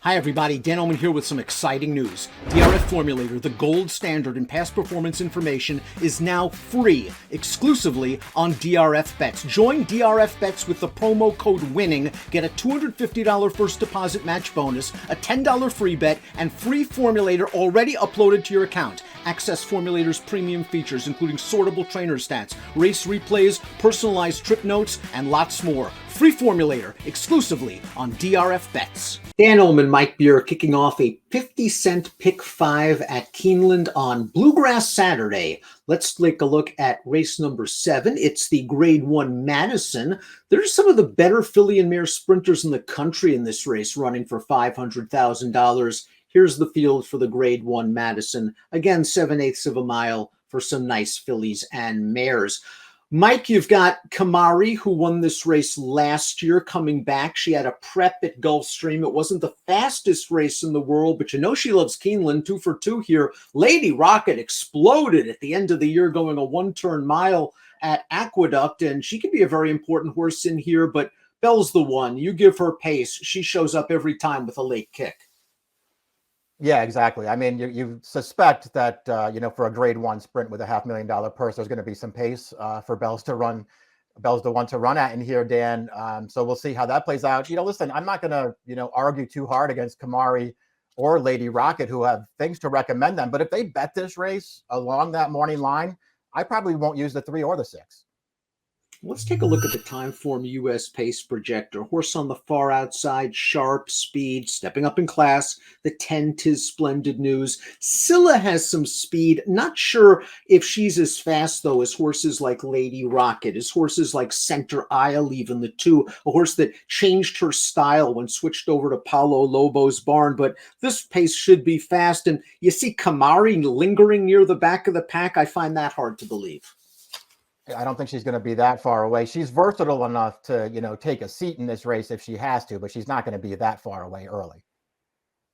Hi everybody, Dan Illman here with some exciting news. DRF Formulator, the gold standard in past performance information, is now free exclusively on DRF Bets. Join DRF Bets with the promo code WINNING. Get a $250 first deposit match bonus, a $10 free bet, and free Formulator already uploaded to your account. Access Formulator's premium features, including sortable trainer stats, race replays, personalized trip notes, and lots more. Free Formulator, exclusively on DRF Bets. Dan Illman, Mike Beer, kicking off a 50-cent pick 5 at Keeneland on Bluegrass Saturday. Let's take a look at race number 7. It's the Grade 1 Madison. There's some of the better filly and mare sprinters in the country in this race running for $500,000. Here's the field for the Grade 1 Madison. Again, 7/8 of a mile for some nice fillies and mares. Mike, you've got Kimari, who won this race last year, coming back. She had a prep at Gulfstream. It wasn't the fastest race in the world, but you know she loves Keeneland. 2 for 2 here. Lady Rocket exploded at the end of the year, going a one-turn mile at Aqueduct, and she could be a very important horse in here, but Belle's the one. You give her pace. She shows up every time with a late kick. Yeah, exactly. I mean, you suspect that, for a Grade 1 sprint with a $500,000 purse, there's going to be some pace for Belle's to run. Belle's the one to run at in here, Dan. So we'll see how that plays out. Listen, I'm not going to, argue too hard against Kimari or Lady Rocket, who have things to recommend them. But if they bet this race along that morning line, I probably won't use the 3 or the 6. Let's take a look at the Timeform US Pace Projector. Horse on the far outside, sharp, speed, stepping up in class. The 10 'tis Splendid News. Cilla has some speed. Not sure if she's as fast, though, as horses like Lady Rocket, as horses like Center Isle, even the 2. A horse that changed her style when switched over to Paulo Lobo's barn. But this pace should be fast. And you see Kimari lingering near the back of the pack. I find that hard to believe. I don't think she's going to be that far away. She's versatile enough to, take a seat in this race if she has to, but she's not going to be that far away early.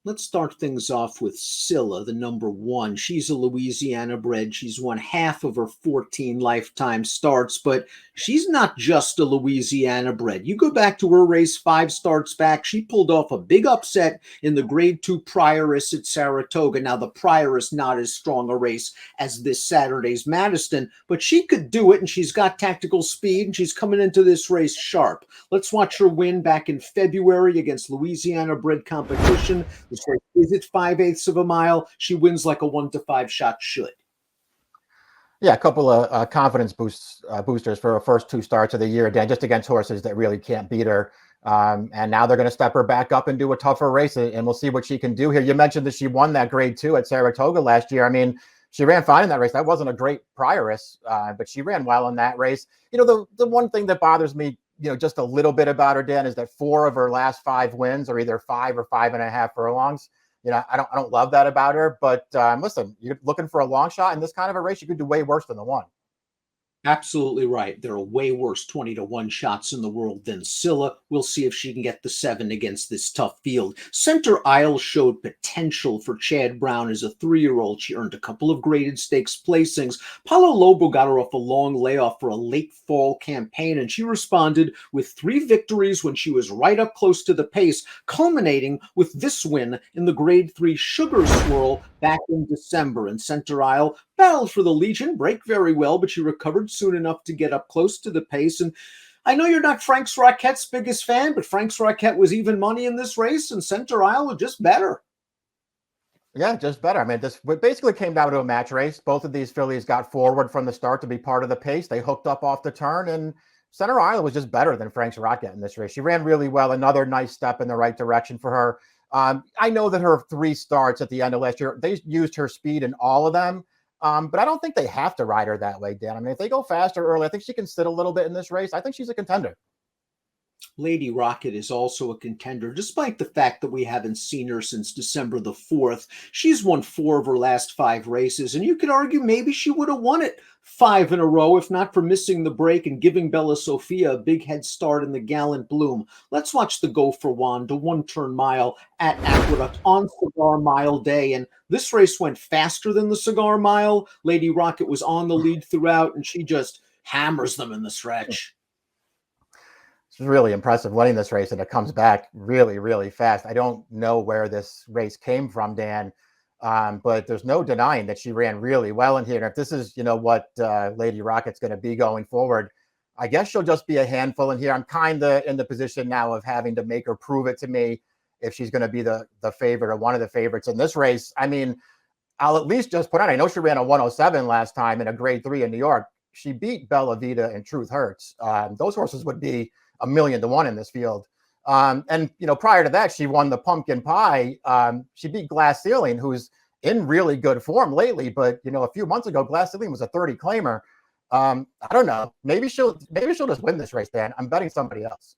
Let's start things off with Cilla, the number 1. She's a Louisiana bred. She's won half of her 14 lifetime starts, but she's not just a Louisiana bred. You go back to her race 5 starts back, she pulled off a big upset in the Grade 2 Prioress at Saratoga. Now, the Prioress not as strong a race as this Saturday's Madison, but she could do it, and she's got tactical speed, and she's coming into this race sharp. Let's watch her win back in February against Louisiana bred competition. This race is at 5/8 of a mile. She wins like a 1 to 5 shot should. Yeah, a couple of confidence boosters for her first 2 starts of the year, Dan, just against horses that really can't beat her. And now they're going to step her back up and do a tougher race, and we'll see what she can do here. You mentioned that she won that Grade 2 at Saratoga last year. I mean, she ran fine in that race. That wasn't a great Prioress, but she ran well in that race. The one thing that bothers me, just a little bit about her, Dan, is that 4 of her last 5 wins are either 5 or 5.5 furlongs. I don't love that about her, but listen, you're looking for a long shot in this kind of a race, you could do way worse than the 1. Absolutely right. There are way worse 20 to 1 shots in the world than Cilla. We'll see if she can get the 7 against this tough field. Center Isle showed potential for Chad Brown as a 3-year-old. She earned a couple of graded stakes placings. Paulo Lobo got her off a long layoff for a late fall campaign, and she responded with 3 victories when she was right up close to the pace, culminating with this win in the Grade 3 Sugar Swirl back in December. And Center Isle battled for the Legion, break very well, but she recovered soon enough to get up close to the pace. And I know you're not Frank's Roquette's biggest fan, but Frank's Roquette was even money in this race, and Center Isle was just better. Yeah, just better. I mean, this basically came down to a match race. Both of these fillies got forward from the start to be part of the pace. They hooked up off the turn, and Center Isle was just better than Frank's Roquette in this race. She ran really well. Another nice step in the right direction for her. I know that her 3 starts at the end of last year, they used her speed in all of them. But I don't think they have to ride her that way, Dan. I mean, if they go faster early, I think she can sit a little bit in this race. I think she's a contender. Lady Rocket is also a contender, despite the fact that we haven't seen her since December the 4th. She's won 4 of her last 5 races, and you could argue maybe she would have won it 5 in a row if not for missing the break and giving Bella Sophia a big head start in the Gallant Bloom. Let's watch the Go for Wand, a 1-turn mile at Aqueduct on Cigar Mile Day, and this race went faster than the Cigar Mile. Lady Rocket was on the lead throughout, and she just hammers them in the stretch. It's really impressive winning this race, and it comes back really, really fast. I don't know where this race came from, Dan, but there's no denying that she ran really well in here. And if this is, what Lady Rocket's going to be going forward, I guess she'll just be a handful in here. I'm kind of in the position now of having to make her prove it to me if she's going to be the favorite or one of the favorites in this race. I mean, I'll at least just put on, I know she ran a 107 last time in a grade 3 in New York. She beat Bella Vita and Truth Hurts. Those horses would be 1,000,000 to 1 in this field. And prior to that, she won the Pumpkin Pie. She beat Glass Ceiling, who's in really good form lately. But a few months ago, Glass Ceiling was a 30 claimer. I don't know. Maybe she'll just win this race, Dan. I'm betting somebody else.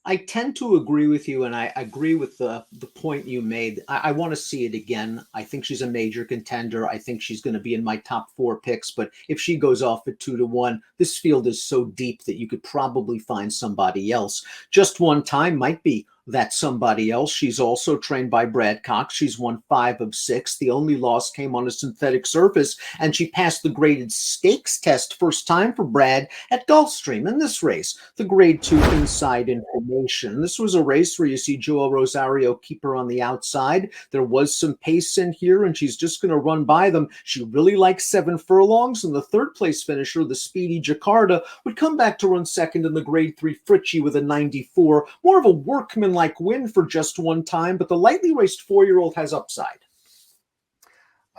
I tend to agree with you, and I agree with the point you made. I want to see it again. I think she's a major contender. I think she's going to be in my top 4 picks. But if she goes off at 2-1, this field is so deep that you could probably find somebody else. Just One Time might be that somebody else. She's also trained by Brad Cox. She's won 5 of 6. The only loss came on a synthetic surface, and she passed the graded stakes test first time for Brad at Gulfstream in this race, the grade 2 inside information. This was a race where you see Joel Rosario keep her on the outside. There was some pace in here, and she's just going to run by them. She really likes 7 furlongs, and the third place finisher, the speedy Jakarta, would come back to run second in the grade 3 Fritchie with a 94. More of a workman like win for Just One Time, but the lightly raced 4-year-old has upside.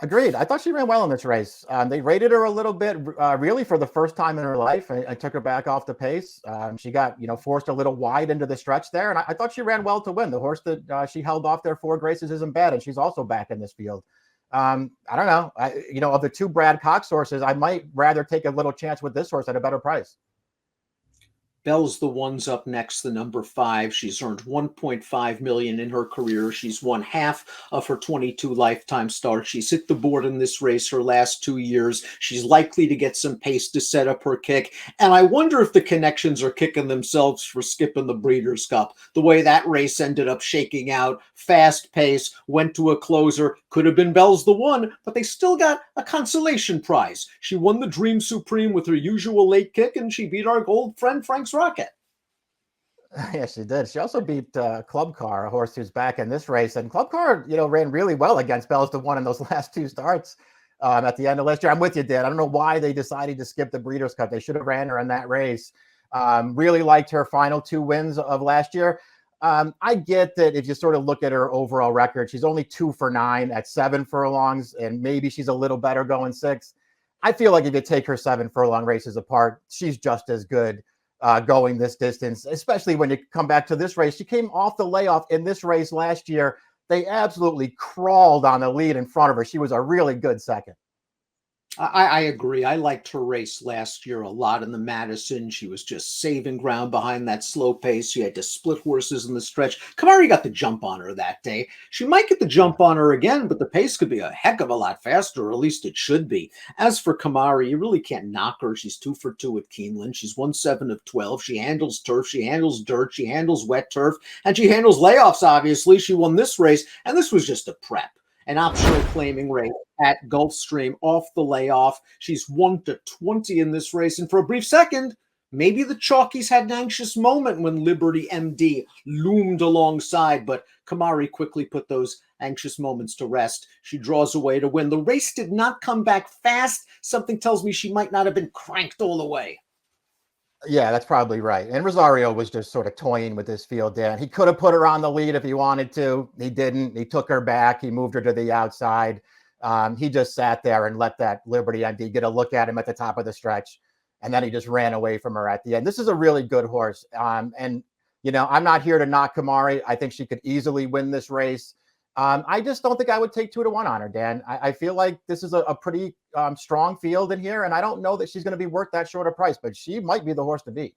Agreed. I thought she ran well in this race. They rated her a little bit, really for the first time in her life. I took her back off the pace. She got, forced a little wide into the stretch there, and I thought she ran well to win. The horse that she held off there 4 graces isn't bad, and she's also back in this field. I don't know. Of the 2 Brad Cox horses, I might rather take a little chance with this horse at a better price. Bell's the one's up next, the number 5. She's earned $1.5 million in her career. She's won half of her 22 lifetime starts. She's hit the board in this race her last 2 years. She's likely to get some pace to set up her kick. And I wonder if the connections are kicking themselves for skipping the Breeders' Cup. The way that race ended up shaking out, fast pace, went to a closer. Could have been Bell's the one, but they still got a consolation prize. She won the Dream Supreme with her usual late kick, and she beat our old friend Frank's Rocket. Yeah, she did. She also beat Club Car, a horse who's back in this race. And Club Car, ran really well against Bell's the one in those last 2 starts at the end of last year. I'm with you, Dan. I don't know why they decided to skip the Breeders' Cup. They should have ran her in that race. Really liked her final 2 wins of last year. I get that if you sort of look at her overall record, she's only 2 for 9 at 7 furlongs, and maybe she's a little better going 6. I feel like if you take her 7 furlong races apart, she's just as good going this distance, especially when you come back to this race. She came off the layoff in this race last year. They absolutely crawled on the lead in front of her. She was a really good second. I agree. I liked her race last year a lot in the Madison. She was just saving ground behind that slow pace. She had to split horses in the stretch. Kimari got the jump on her that day. She might get the jump on her again, but the pace could be a heck of a lot faster, or at least it should be. As for Kimari, you really can't knock her. She's 2 for 2 at Keeneland. She's won 7 of 12. She handles turf. She handles dirt. She handles wet turf. And she handles layoffs, obviously. She won this race, and this was just a prep. An optional claiming race at Gulfstream off the layoff. She's 1-20 in this race. And for a brief second, maybe the Chalkies had an anxious moment when Liberty MD loomed alongside, but Kimari quickly put those anxious moments to rest. She draws away to win. The race did not come back fast. Something tells me she might not have been cranked all the way. Yeah, that's probably right. And Rosario was just sort of toying with this field, Dan. He could have put her on the lead if he wanted to. He didn't. He took her back. He moved her to the outside. He just sat there and let that Liberty MD get a look at him at the top of the stretch. And then he just ran away from her at the end. This is a really good horse. And, I'm not here to knock Kimari. I think she could easily win this race. I just don't think I would take 2-1 on her, Dan. I feel like this is a pretty strong field in here, and I don't know that she's going to be worth that short a price, but she might be the horse to beat.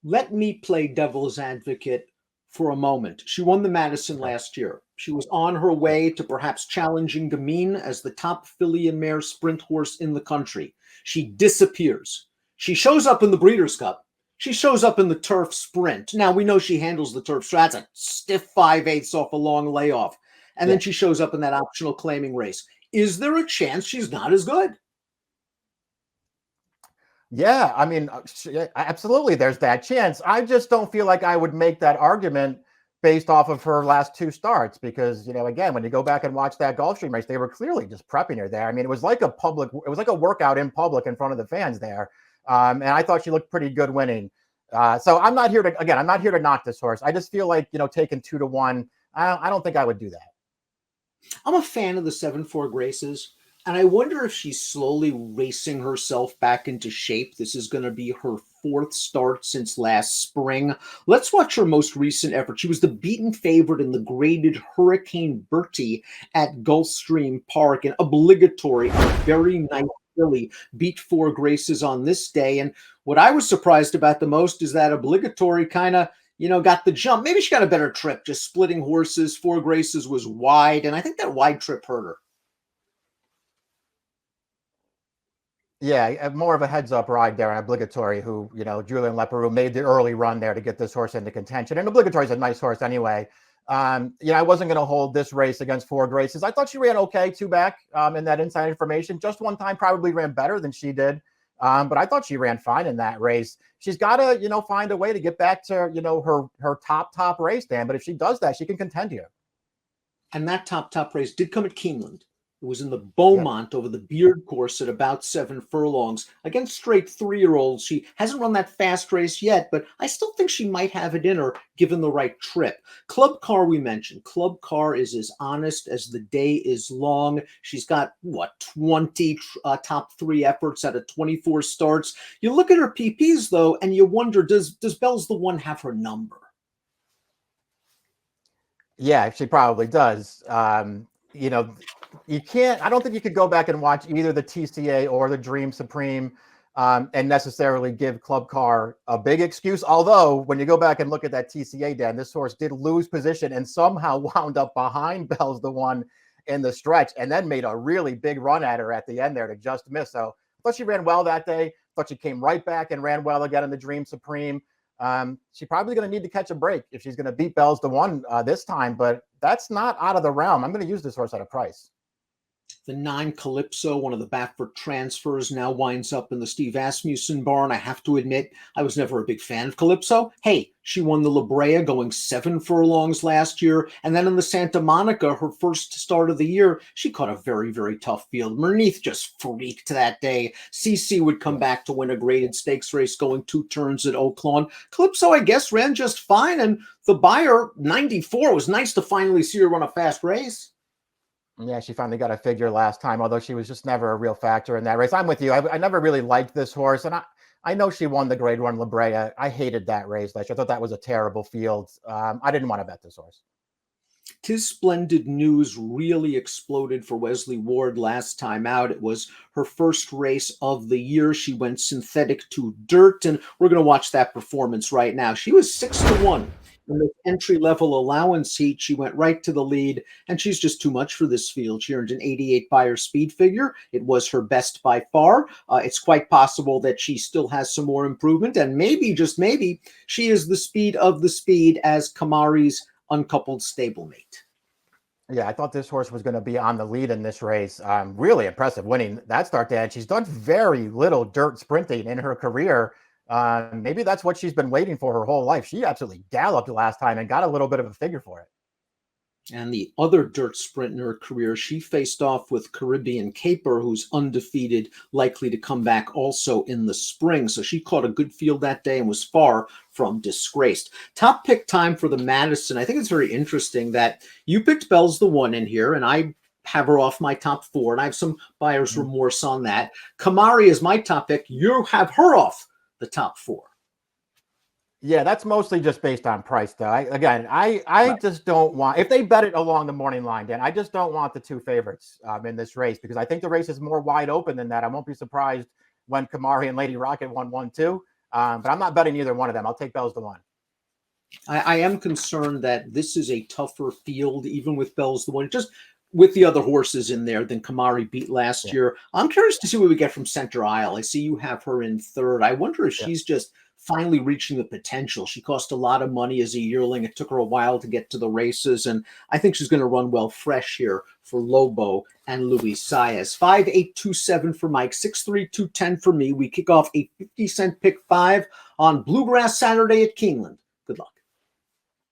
Let me play devil's advocate for a moment. She won the Madison last year. She was on her way to perhaps challenging Gamine as the top filly and mare sprint horse in the country. She disappears. She shows up in the Breeders' Cup. She shows up in the turf sprint. Now, we know she handles the turf. So that's a stiff 5/8 off a long layoff. And then she shows up in that optional claiming race. Is there a chance she's not as good? Yeah, I mean, absolutely, there's that chance. I just don't feel like I would make that argument based off of her last two starts because, again, when you go back and watch that Gulfstream race, they were clearly just prepping her there. I mean, it was like a workout in public in front of the fans there. And I thought she looked pretty good winning. So I'm not here to knock this horse. I just feel like, taking 2-1, I don't think I would do that. I'm a fan of the 7-4 Graces, and I wonder if she's slowly racing herself back into shape. This is going to be her fourth start since last spring. Let's watch her most recent effort. She was the beaten favorite in the graded Hurricane Bertie at Gulfstream Park, an obligatory, a very nice filly, beat 4 Graces on this day. And what I was surprised about the most is that obligatory kind of got the jump. Maybe she got a better trip, just splitting horses. 4 Graces was wide, and I think that wide trip hurt her. Yeah, more of a heads-up ride there on Obligatory, who, Julian Leparoux made the early run there to get this horse into contention. And Obligatory is a nice horse anyway. I wasn't going to hold this race against 4 Graces. I thought she ran okay, 2 back in that inside information. Just one time probably ran better than she did. But I thought she ran fine in that race. She's got to, find a way to get back to, her top race, Dan. But if she does that, she can contend here. And that top race did come at Keeneland. It was in the Beaumont over the Beard course at about 7 furlongs against straight 3-year-olds. She hasn't run that fast race yet, but I still think she might have it in her given the right trip. Club Car, we mentioned. Club Car is as honest as the day is long. She's got, 20 top 3 efforts out of 24 starts. You look at her PPs, though, and you wonder, does Bell's the One have her number? Yeah, she probably does. You can't, I don't think you could go back and watch either the TCA or the Dream Supreme and necessarily give Club Car a big excuse. Although when you go back and look at that TCA, Dan, this horse did lose position and somehow wound up behind Bell's the One in the stretch and then made a really big run at her at the end there to just miss. So I thought she ran well that day. Thought she came right back and ran well again in the Dream Supreme. She's probably going to need to catch a break if she's going to beat Bell's the One this time, but that's not out of the realm. I'm going to use this horse at a price. The 9 Kalypso, one of the Baffert transfers, now winds up in the Steve Asmussen barn. I have to admit, I was never a big fan of Kalypso. Hey, she won the La Brea going 7 furlongs last year. And then in the Santa Monica, her first start of the year, she caught a very, very tough field. Merneath just freaked that day. CC would come back to win a graded stakes race going 2 turns at Oaklawn. Kalypso, I guess, ran just fine. And the buyer, 94, was nice to finally see her run a fast race. Yeah, she finally got a figure last time, although she was just never a real factor in that race. I'm with you. I never really liked this horse, and I know she won the Grade 1 La Brea. I hated that race last year. I thought that was a terrible field. I didn't want to bet this horse. 'Tis Splendid news really exploded for Wesley Ward last time out. It was her first race of the year. She went synthetic to dirt, and we're going to watch that performance right now. She was 6-1. In the entry-level allowance heat, she went right to the lead, and she's just too much for this field. She earned an 88 Beyer speed figure. It was her best by far. It's quite possible that she still has some more improvement, and maybe, just maybe, she is the speed of the speed as Kimari's uncoupled stablemate. Yeah, I thought this horse was going to be on the lead in this race. Really impressive winning that start, Dan. She's done very little dirt sprinting in her career. Maybe that's what she's been waiting for her whole life. She absolutely galloped last time and got a little bit of a figure for it. And the other dirt sprint in her career, she faced off with Caribbean Caper, who's undefeated, likely to come back also in the spring. So she caught a good field that day and was far from disgraced. Top pick time for the Madison. I think it's very interesting that you picked Bell's the One in here, and I have her off my top 4, and I have some buyer's remorse on that. Kimari is my top pick. You have her off the top 4. Yeah, that's mostly just based on price, though. I just don't want, if they bet it along the morning line, Dan, I just don't want the 2 favorites in this race because I think the race is more wide open than that. I won't be surprised when Kimari and Lady Rocket won 1-2, but I'm not betting either one of them. I'll take Bell's the One. I am concerned that this is a tougher field, even with Bell's the One, just with the other horses in there than Kimari beat last year. I'm curious to see what we get from Center Isle. I see you have her in 3rd. I wonder if she's just finally reaching the potential. She cost a lot of money as a yearling. It took her a while to get to the races, and I think she's going to run well fresh here for Lobo and Luis Saez. 5827 for Mike, 63210 for me. We kick off a 50-cent pick 5 on Bluegrass Saturday at Keeneland. Good luck.